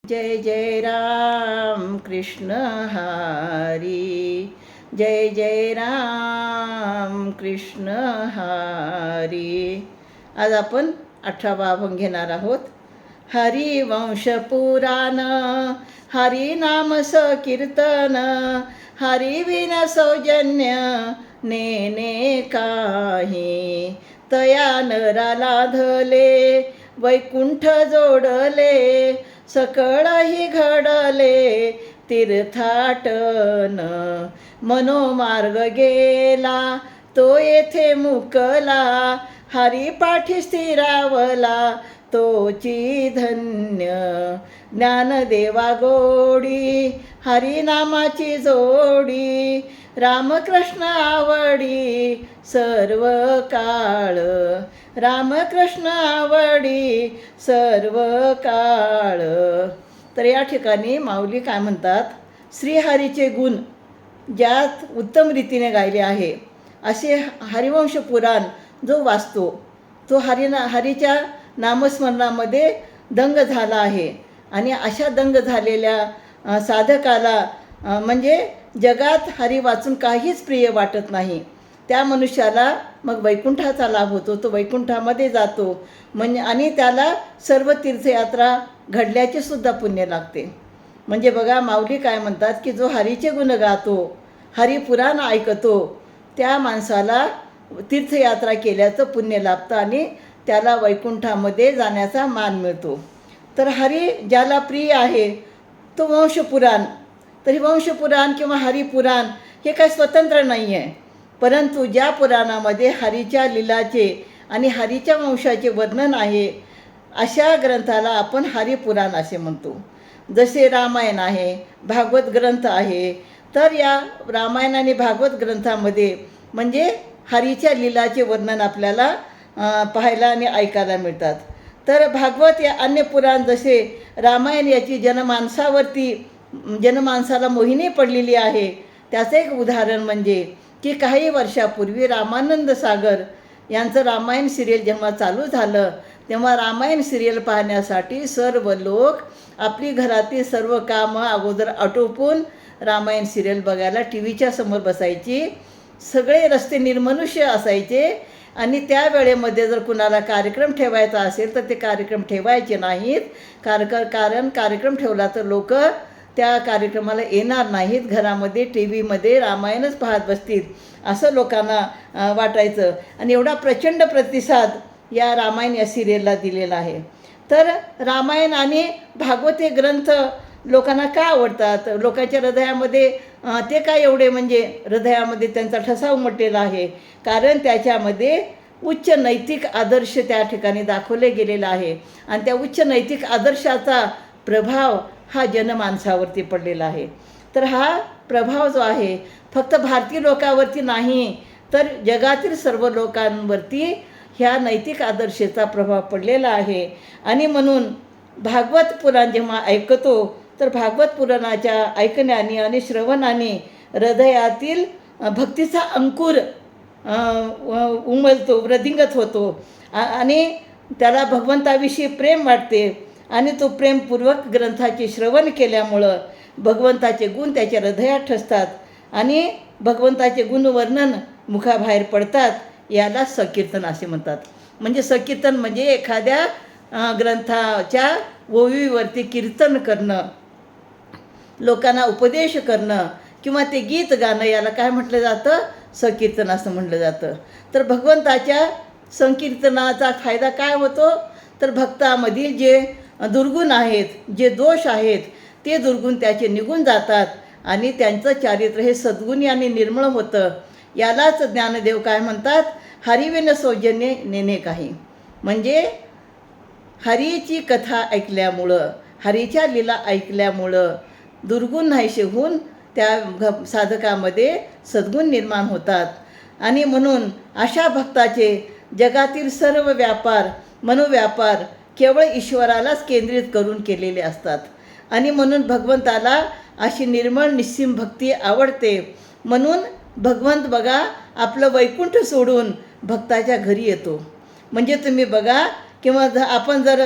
जय जय राम कृष्ण हरी, जय जय राम कृष्ण हरी. आज आपण 18वा अभंग घेणार आहोत. हरिवंश पुराण हरिनाम संकीर्तन, हरिविन सौजन्य नेने काही. तया नरा लाधले वैकुंठ जोडले, सकळही घडले तीर्थाटन. मनोमार्ग गेला तो येथे मुकला, हरिपाठी स्थिरावला तोची धन्य. ज्ञानदेवा गोडी हरिनामाची जोडी, रामकृष्ण आवडी सर्व काळ. रामकृष्ण आवडी सर्व काळ. तर या ठिकाणी माऊली काय म्हणतात, श्रीहरीचे गुण ज्यात उत्तम रीतीने गायले आहे असे हरिवंश पुराण जो वाचतो तो हरीच्या नामस्मरणामध्ये दंग झाला आहे. आणि अशा दंग झालेल्या साधकाला म्हणजे जगात हरी वाचून काहीच प्रिय वाटत नाही. त्या मनुष्याला मग वैकुंठाचा लाभ होतो, तो वैकुंठामध्ये जातो म्हणजे आणि त्याला सर्व तीर्थयात्रा घडल्याचे सुद्धा पुण्य लागते. म्हणजे बघा माऊली काय म्हणतात की जो हरीचे गुण गातो, हरिपुराण ऐकतो त्या माणसाला तीर्थयात्रा केल्याचं पुण्य लाभतं आणि त्याला वैकुंठामध्ये जाण्याचा मान मिळतो. तर हरी ज्याला प्रिय आहे तो वंशपुराण. तरी वंशपुराण किंवा हरिपुराण हे काही स्वतंत्र नाही आहे, परंतु ज्या पुराणामध्ये हरीच्या लीलाचे आणि हरीच्या वंशाचे वर्णन आहे अशा ग्रंथाला आपण हरिपुराण असे म्हणतो. जसे रामायण आहे, भागवत ग्रंथ आहे, तर या रामायण आणि भागवत ग्रंथामध्ये म्हणजे हरीच्या लीलाचे वर्णन आपल्याला पाहायला आणि ऐकायला मिळतात. तर भागवत या अन्य पुराण जसे रामायण याची जनमानसाला मोहिनी पडलेली आहे. त्याचं एक उदाहरण म्हणजे की काही वर्षापूर्वी रामानंद सागर यांचं रामायण सिरियल जेव्हा चालू झालं तेव्हा रामायण सिरियल पाहण्यासाठी सर्व लोक आपली घरातील सर्व कामं अगोदर आटोपून रामायण सिरियल बघायला टी व्हीच्या समोर बसायची. सगळे रस्ते निर्मनुष्य असायचे आणि त्या वेळेमध्ये जर कुणाला कार्यक्रम ठेवायचा असेल तर ते कार्यक्रम ठेवायचे नाहीत. कारण कार्यक्रम ठेवला तर लोक त्या कार्यक्रमाला येणार नाहीत, घरामध्ये टी व्हीमध्ये रामायणच पाहत बसतील असं लोकांना वाटायचं. आणि एवढा प्रचंड प्रतिसाद या रामायण या सिरियलला दिलेला आहे. तर रामायण आणि भागवत हे ग्रंथ लोकांना का आवडतात, लोकांच्या हृदयामध्ये ते काय एवढे म्हणजे हृदयामध्ये त्यांचा ठसा उमटलेला आहे, कारण त्याच्यामध्ये उच्च नैतिक आदर्श त्या ठिकाणी दाखवले गेलेला आहे. आणि त्या उच्च नैतिक आदर्शाचा प्रभाव हा जनमानसावरती पडलेला आहे. तर हा प्रभाव जो आहे फक्त भारतीय लोकांवरती नाही तर जगातील सर्व लोकांवरती ह्या नैतिक आदर्शाचा प्रभाव पडलेला आहे. आणि म्हणून भागवत पुराण जेव्हा ऐकतो तर भागवत पुराणाच्या ऐकण्याने आणि श्रवणाने हृदयातील भक्तीचा अंकुर उमलतो, वृद्धिंगत होतो आणि त्याला भगवंताविषयी प्रेम वाटते. आणि तो प्रेमपूर्वक ग्रंथाचे श्रवण केल्यामुळं भगवंताचे गुण त्याच्या हृदयात ठसतात आणि भगवंताचे गुणवर्णन मुखाबाहेर पडतात. याला संकीर्तन असे म्हणतात. म्हणजे संकीर्तन म्हणजे एखाद्या ग्रंथाच्या ओवीवरती कीर्तन करणं, लोकांना उपदेश करणं किंवा ते गीत गाणं याला काय म्हटलं जातं, संकीर्तन असं म्हटलं जातं. तर भगवंताच्या संकीर्तनाचा फायदा काय होतो, तर भक्तामधील जे दुर्गुण आहेत, जे दोष आहेत ते दुर्गुण त्याचे निघून जातात आणि त्यांचं चारित्र्य हे सद्गुणी आणि निर्मळ होतं. यालाच ज्ञानदेव काय म्हणतात, हरिविन सौजन्य नेणे काही. म्हणजे हरीची कथा ऐकल्यामुळं, हरीच्या लीला ऐकल्यामुळं दुर्गुण नाहीसे होऊन त्या साधकामध्ये सद्गुण निर्माण होतात. आणि म्हणून अशा भक्ताचे जगातील सर्व व्यापार मनोव्यापार केवळ ईश्वरालाच केंद्रित करून केलेले असतात. आणि म्हणून भगवंताला अशी निर्मळ निस्सीम भक्ती आवडते. म्हणून भगवंत बघा आपलं वैकुंठ सोडून भक्ताच्या घरी येतो. म्हणजे तुम्ही बघा किंवा आपण जर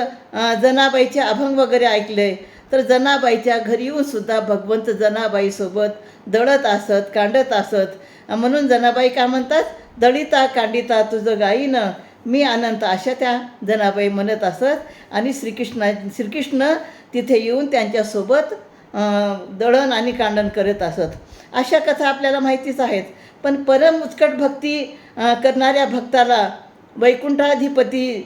जनाबाईचे अभंग वगैरे ऐकले तर जनाबाईच्या घरी येऊन सुद्धा भगवंत जनाबाईसोबत दळत असत, कांडत असत. म्हणून जनाबाई काय म्हणतात, दळिता कांडिता तुझं गाईनं मी अनंत, अशा त्या जनाबाई म्हणत असत. आणि श्रीकृष्ण तिथे येऊन त्यांच्यासोबत दळण आणि कांडण करत असत. अशा कथा आपल्याला माहितीच आहेत. पण परम उत्कट भक्ती करणाऱ्या भक्ताला वैकुंठाधिपती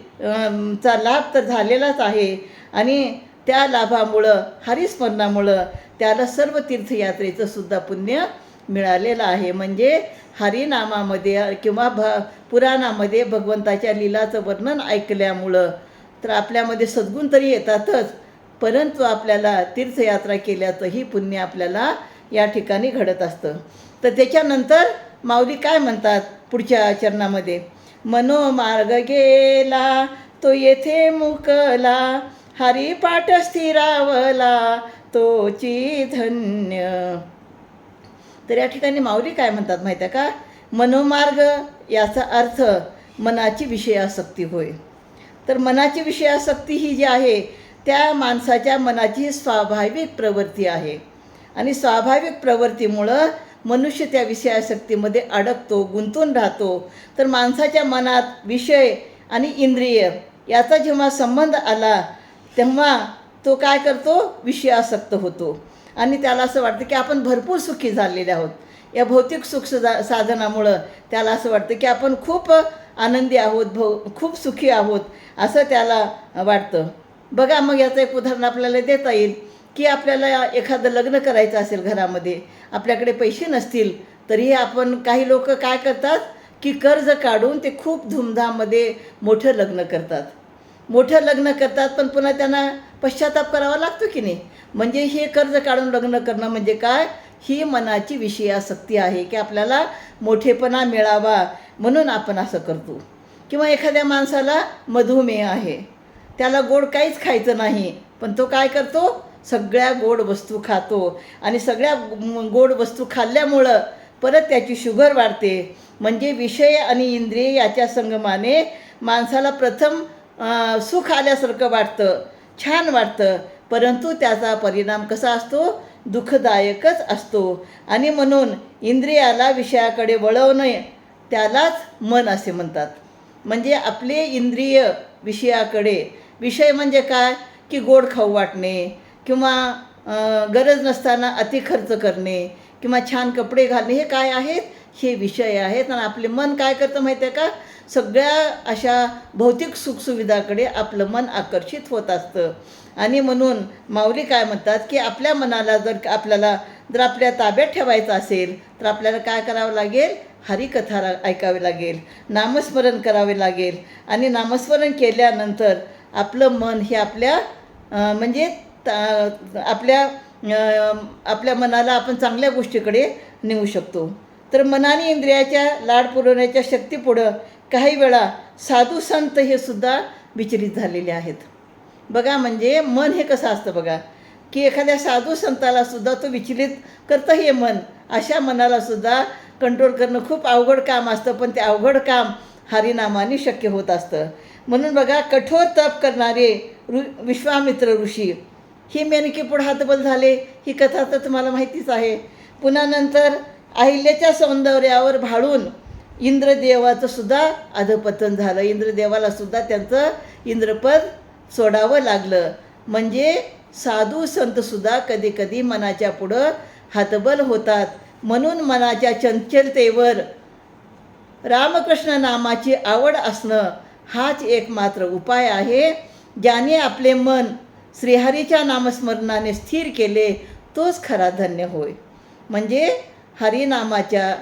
चा लाभ तर झालेलाच आहे. आणि त्या लाभामुळं, हरिस्मरणामुळं त्याला सर्व तीर्थयात्रेचं सुद्धा पुण्य मिळालेलं आहे. म्हणजे हरिनामामध्ये किंवा पुराणामध्ये भगवंताच्या लीलाचं वर्णन ऐकल्यामुळं तर आपल्यामध्ये सद्गुण तरी येतातच, परंतु आपल्याला तीर्थयात्रा केल्याचंही पुण्य आपल्याला या ठिकाणी घडत असतं. तर त्याच्यानंतर माऊली काय म्हणतात पुढच्या चरणामध्ये, मनोमार्ग गेला तो येथे मुकला, हरिपाठ स्थिरावला तोची धन्य. तर या ठिकाणी माऊली काय म्हणतात माहिती आहे का, मनोमार्ग याचा अर्थ मनाची विषयासक्ती होय. तर मनाची विषयासक्ती ही जी आहे त्या माणसाच्या मनाची स्वाभाविक प्रवृत्ती आहे. आणि स्वाभाविक प्रवृत्तीमुळं मनुष्य त्या विषयासक्तीमध्ये अडकतो, गुंतून राहतो. तर माणसाच्या मनात विषय आणि इंद्रिय याचा जेव्हा संबंध आला तेव्हा तो काय करतो, विषयासक्त होतो. आणि त्याला असं वाटतं की आपण भरपूर सुखी झालेले आहोत. या भौतिक सुख साधनामुळं त्याला असं वाटतं की आपण खूप आनंदी आहोत, खूप सुखी आहोत असं त्याला वाटतं. बघा, मग याचं एक उदाहरण आपल्याला देता येईल की आपल्याला एखादं लग्न करायचं असेल घरामध्ये, आपल्याकडे पैसे नसतील तरीही आपण, काही लोक काय करतात की कर्ज काढून ते खूप धूमधाममध्ये मोठं लग्न करतात. पण पुन्हा त्यांना पश्चाताप करावा लागतो की नाही. म्हणजे हे कर्ज काढून लग्न करणं म्हणजे काय, ही मनाची विषयासक्ती आहे की आपल्याला मोठेपणा मिळावा म्हणून आपण असं करतो. किंवा एखाद्या माणसाला मधुमेह आहे, त्याला गोड काहीच खायचं नाही, पण तो काय करतो, सगळ्या गोड वस्तू खातो. आणि सगळ्या गोड वस्तू खाल्ल्यामुळं परत त्याची शुगर वाढते. म्हणजे विषय आणि इंद्रिय याच्या संगमाने माणसाला प्रथम सुख आल्यासारखं वाटतं, छान वाटतं, परंतु त्याचा परिणाम कसा असतो, दुःखदायकच असतो. आणि म्हणून इंद्रियाला विषयाकडे वळवणे त्यालाच मन असे म्हणतात. म्हणजे आपले इंद्रिय विषयाकडे, विषय म्हणजे काय की गोड खाऊ वाटणे, किंवा गरज नसताना अति खर्च करणे, किंवा छान कपडे घालणे, हे काय आहेत, हे विषय आहेत. आणि आपले मन काय करतं माहिती आहे का, सगळ्या अशा भौतिक सुखसुविधाकडे आपलं मन आकर्षित होत असतं. आणि म्हणून माऊली काय म्हणतात की आपल्या मनाला आपल्याला आपल्या ताब्यात ठेवायचं असेल तर आपल्याला काय करावं लागेल, हरिकथा ऐकावी लागेल, नामस्मरण करावे लागेल. आणि नामस्मरण केल्यानंतर आपलं मन हे आपल्या म्हणजे आपल्या मनाला आपण चांगल्या गोष्टीकडे नेऊ शकतो. तर मनाने इंद्रियाच्या लाड पुरवण्याच्या शक्तीपुढं काही वेळा साधू संत हे सुद्धा विचलित झालेले आहेत. बघा, म्हणजे मन हे कसं असतं बघा, की एखाद्या साधू संताला सुद्धा तो विचलित करतं हे मन. अशा मनाला सुद्धा कंट्रोल करणं खूप अवघड काम असतं, पण ते अवघड काम हरिनामाने शक्य होत असतं. म्हणून बघा, कठोर तप करणारे विश्वामित्र ऋषी हे मेनकेपुढे हातबल झाले, ही कथा तर तुम्हाला माहितीच आहे. पुन्हा नंतर अहिल्याच्या सौंदर्यावर भाळून इंद्रदेवाचं सुद्धा अधपतन झालं. इंद्रदेवाला सुद्धा त्यांचं इंद्रपद सोडावं लागलं. म्हणजे साधू संतसुद्धा कधीकधी मनाच्या पुढं हातबल होतात. म्हणून मनाच्या चंचलतेवर रामकृष्ण नामाची आवड असणं हाच एकमात्र उपाय आहे. ज्याने आपले मन श्रीहरीच्या नामस्मरणाने स्थिर केले तोच खरा धन्य होय. म्हणजे हरिनामाच्या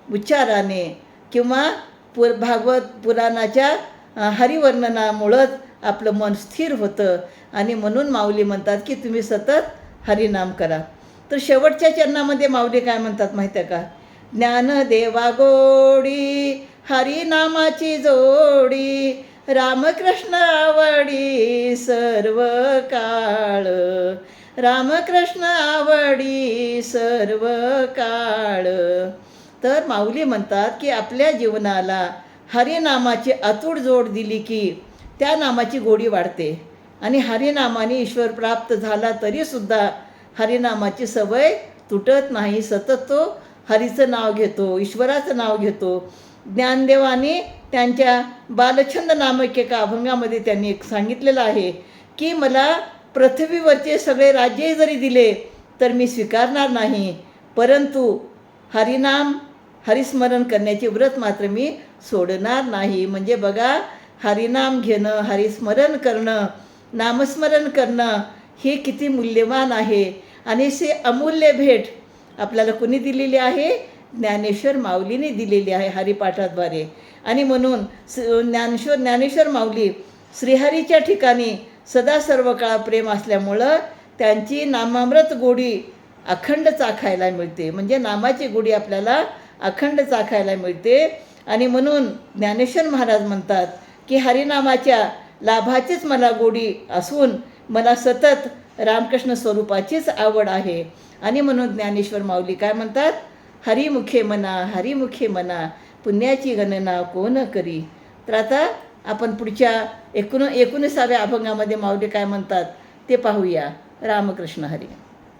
उच्चाराने किंवा भागवत पुराणाच्या हरिवर्णनामुळंच आपलं मन स्थिर होतं. आणि म्हणून माऊली म्हणतात की तुम्ही सतत हरिनाम करा. तर शेवटच्या चरणामध्ये माऊली काय म्हणतात माहिती आहे का, ज्ञानदेवा गोडी हरिनामाची जोडी, रामकृष्ण आवडी सर्व काळ, रामकृष्ण आवडी सर्व काळ. तर माऊली म्हणतात की आपल्या जीवनाला हरिनामाची अतूट जोड दिली की त्या नामाची गोडी वाढते. आणि हरिनामाने ईश्वर प्राप्त झाला तरीसुद्धा हरिनामाची सवय तुटत नाही. सतत तो हरीचं नाव घेतो, ईश्वराचं नाव घेतो. ज्ञानदेवाने त्यांच्या बालछंद नामक एका अभंगामध्ये त्यांनी एक सांगितलेलं आहे की मला पृथ्वीवरचे सगळे राज्य जरी दिले तर मी स्वीकारणार नाही, परंतु हरिनाम हरिस्मरण करण्याचे व्रत मात्र मी सोडणार नाही. म्हणजे बघा, हरिनाम घेणं, हरिस्मरण करणं, नामस्मरण करणं हे किती मूल्यवान आहे. आणि से अमूल्य भेट आपल्याला कुणी दिलेली आहे? ज्ञानेश्वर माऊलीने दिलेली आहे हरिपाठाद्वारे. आणि म्हणून ज्ञानेश्वर माऊली श्रीहरीच्या ठिकाणी सदा सर्व काळ प्रेम असल्यामुळं त्यांची नामामृत गोडी अखंड चाखायला मिळते. म्हणजे नामाची गोडी आपल्याला अखंड चाखायला मिळते. आणि म्हणून ज्ञानेश्वर महाराज म्हणतात की हरिनामाच्या लाभाचीच मला गोडी असून मला सतत रामकृष्ण स्वरूपाचीच आवड आहे. आणि म्हणून ज्ञानेश्वर माऊली काय म्हणतात? हरिमुखे मना, हरिमुखे मना, पुण्याची गणना कोण करी. तर आता आपण पुढच्या 19व्या अभंगामध्ये माऊली काय म्हणतात ते पाहूया. रामकृष्ण हरी.